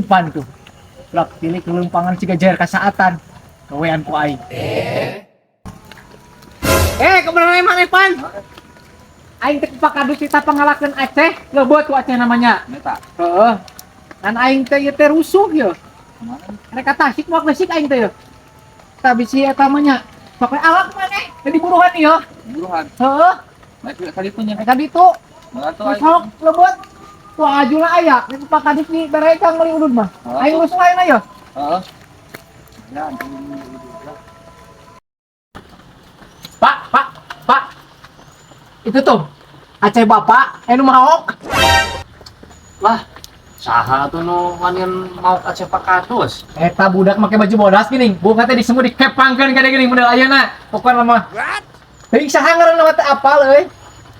pan tuh. Lak pilih kelumpangan cigajar kasaatan. Kawean ku aing. Kebenaran mana pan? Aing teh pakadus kita pangalakeun Aceh, leubeut tuh Aceh namanya. Eta. Heeh. Kan aing teh ieu teh rusuh ye. Mereka tasik moal besik aing teh ye. Tah bisi eta mah nya. Sok awak maneh jadi buruhan ieu. Buruhan. Heeh. Baik kali punya. Eta ditu. Marato Sok leubeut. Wah ajula aya, di pakadus di berecang meuli udud mah. Aing rusuh ayeuna ye. Heeh. Ya, Pak. Itu tuh Aceh Bapak, nu maok. lah, saha tuh nu nganin mau Aceh Pakadus. Eta budak make baju bodas geuning, bunga teh disemu dikepangkeun kade geuning model ayeuna. Pokona mah. Teuing saha ngaranna teh apal euy.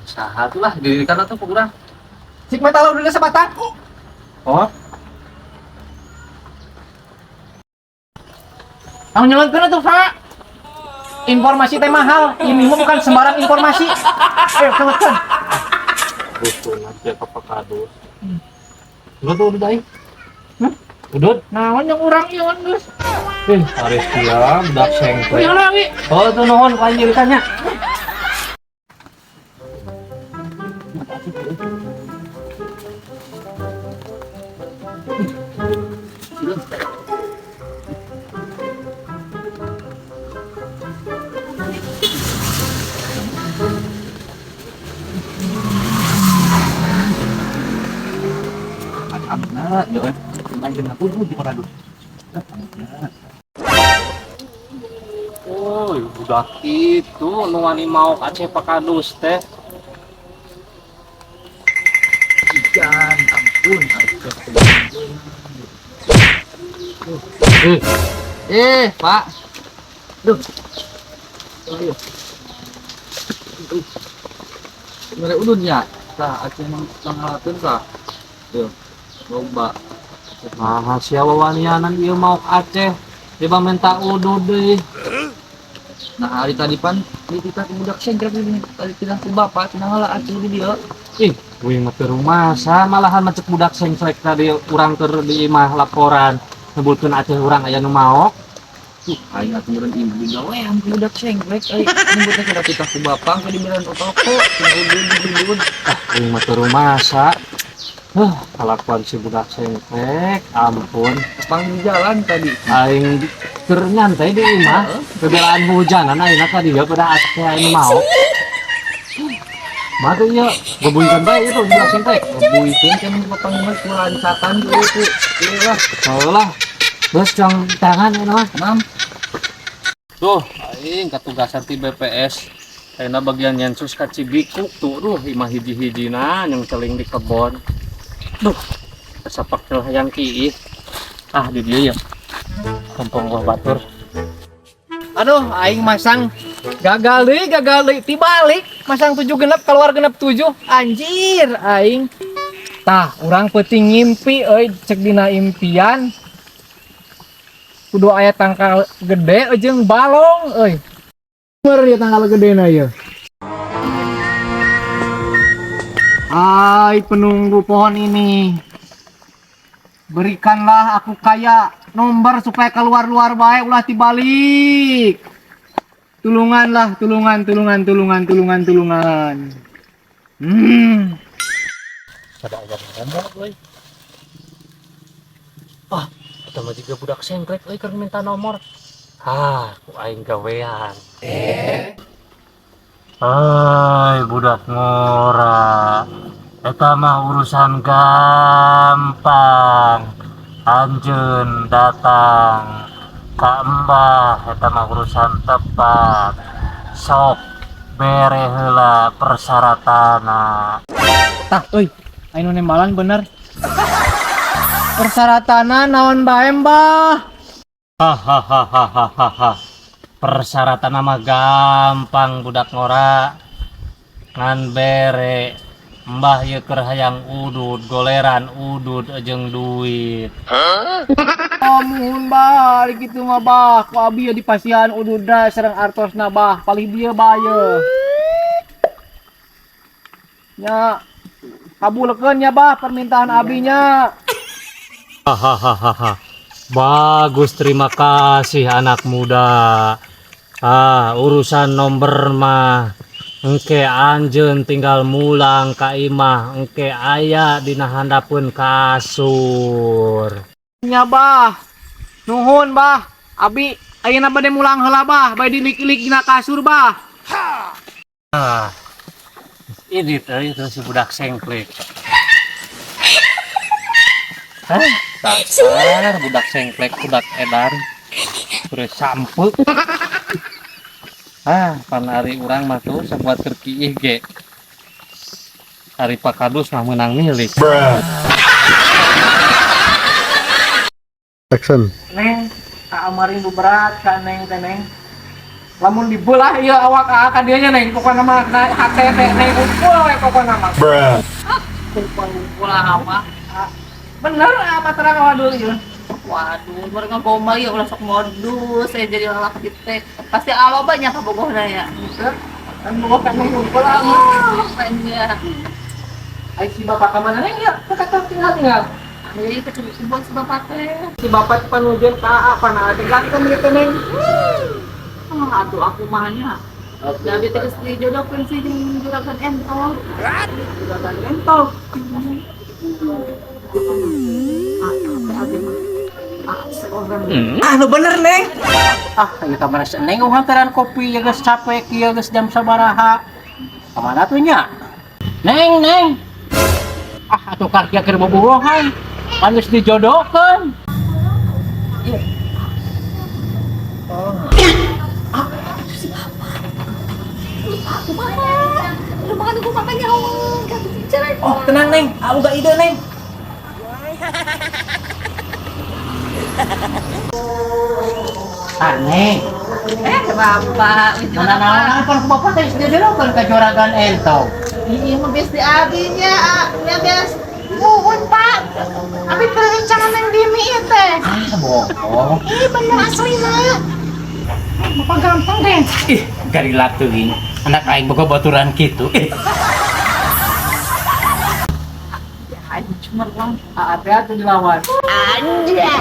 Saha tuh lah didirikan atuh ku urang. Sik mah tahu dulu sabatan. Oh, Tang nyeleunkeun atuh, Pak. Informasi teh mahal, ini mah bukan sembarang informasi. Ayo keluarkan. betul Aceh Pakadus. Udah tuh udah aing. Udud. Naon yang urang ieu geus. Haris dia budak sengklek. Yang lagi. Oh, tuh nuhun ku anjeun ditanya. Nah, yo anjeun aku dulu di Pakadus. Oh, budak itu nu wani mau ka Aceh Pakadus teh. Ikan, ampun. Pak. Duh. Ayo. Mere udun ya. Tah Aceh nangalakeun tah. Tuh. Loba. Nah, sia wawanianan ieu mau ka Aceh. Coba minta udud deui. Nah, hari tadi pan di kita budak sengkrek ini. Tadi tina ku bapak tina heula Aceh di dieu. Ih, kuing mah teu rumasa malahan macet budak sengkrek tadi urang keur di imah laporan. Nebulkeun Aceh urang aya nu maok. Aing atuh meureun ibu gawean budak sengkrek euy. Nyebutna kada kita ku bapak ke di beran toko. Tina udud. Ah, kuing mah teu rumasa. Kelakuan si budak sengklek, ampun. Pang di jalan tadi. Aing keur nyantai di imah, kebelaan hujanan ayeuna ka dieu pada Aceh aing mau. Mah tuh ya, gebuikeun bae itu budak sengklek. Gebuikeun kan potong mah kulancatan gitu. Ieu lah, salah. Terus jang tangan eta mah. Nam. Tuh, aing katugasan ti BPS. Ayeuna bagian nyensus ka Cibikuk tuh, imah hiji-hijina yang celing di kebon. Duh, kesepak yang kiih. Ah, di dia ya. Kampung gua batur. Aduh, aing masang gagal deui tibalik. Masang 7 genep keluar genep 7. Anjir, aing. Tah, urang peuting ngimpi euy, cek dina impian. Kudu aya tangkal gede jeung balong euy. Bener ya tangkal gedena ieu. Hai penunggu pohon ini, berikanlah aku kaya nomor supaya keluar baik ulah tibalik. Tulunganlah, tulungan. Ada ajaran banget, euy. Ah, kita mah juga budak sengklek euy keur minta nomor. Ku aing gawean. Hai budak ngora. Eta mah urusan gampang. Anjeun datang ka Embah, eta mah urusan tepat. Sok bere heula persyaratanna. Tah, euy, aing nu nembalan bener. Persyaratanna naon bae, Mbah? Hahaha. Persyaratan mah gampang budak ngora. Ngan bere Mbah ieu keur hayang udud, goleran udud jeung duit. Amun bah, gitu mah bah, ku abi ya dipasihan ududna sareng artosna bah, palih dia baye. Nya, kabulkeun ya bah permintaan abinya. Hahaha. Bagus, terima kasih anak muda. Urusan nomor mah engke anjeun tinggal mulang ka imah, engke aya dina handapun kasur. Nya bah. Nuhun bah. Abi ayeuna bade mulang heula bah, bade dilik-ilik dina kasur bah. Ini teh si budak sengklek. Dasar budak sengklek, budak edan. Terus sampe. Panari urang mah tuh sabuat terkiih ge. Hari Pakadus mah menang milik. Action. Neng, ka amaring berat ka neng teh neng. Lamun dibelah ieu awak ka dieu nya neng, pokona mah hate teh neng unggul we pokona mah. Unggul apa? Bener apa terang waduh ieu. Waduh, baru ngomong ya ulah sok modus saya jadi lalak gitu. Pasti alo banyak kabogohna ya. Kan bogoh ka neng unggul ah. Apanya? Ai si bapak ka mana neng ya? Kata tinggal. Jadi kecebut si bapak teh. Si bapak panujeun ka apa na tinggal kita gitu neng. Aduh aku mahnya. Jadi teh geus dijodohkeun si jeung juragan entong. Juragan entong. Nu bener neng. Ieu kamana neng hantaran kopi ya geus capek kieu geus jam sabaraha. Kamana tuh nya? Neng. Atuh karya keur bobogohan. Pan geus dijodohkeun. Aku mana? Lu makan aku makannya ganti cerai. Oh, tenang neng, aku gak ide neng. Neng. Bapak, Mana pan ku bapak teh dijodohkeun ka juragan entong. iya mah bes di abinya, ya bes. Muhun pak, abi perencanaan yang dimi ieu teh. Bohong. Ih bener aslina. Bapak gampang deh. Gari latuin. Anak aing boga baturan kitu. Cuma lang. Hati-hati dilawan. Anjay.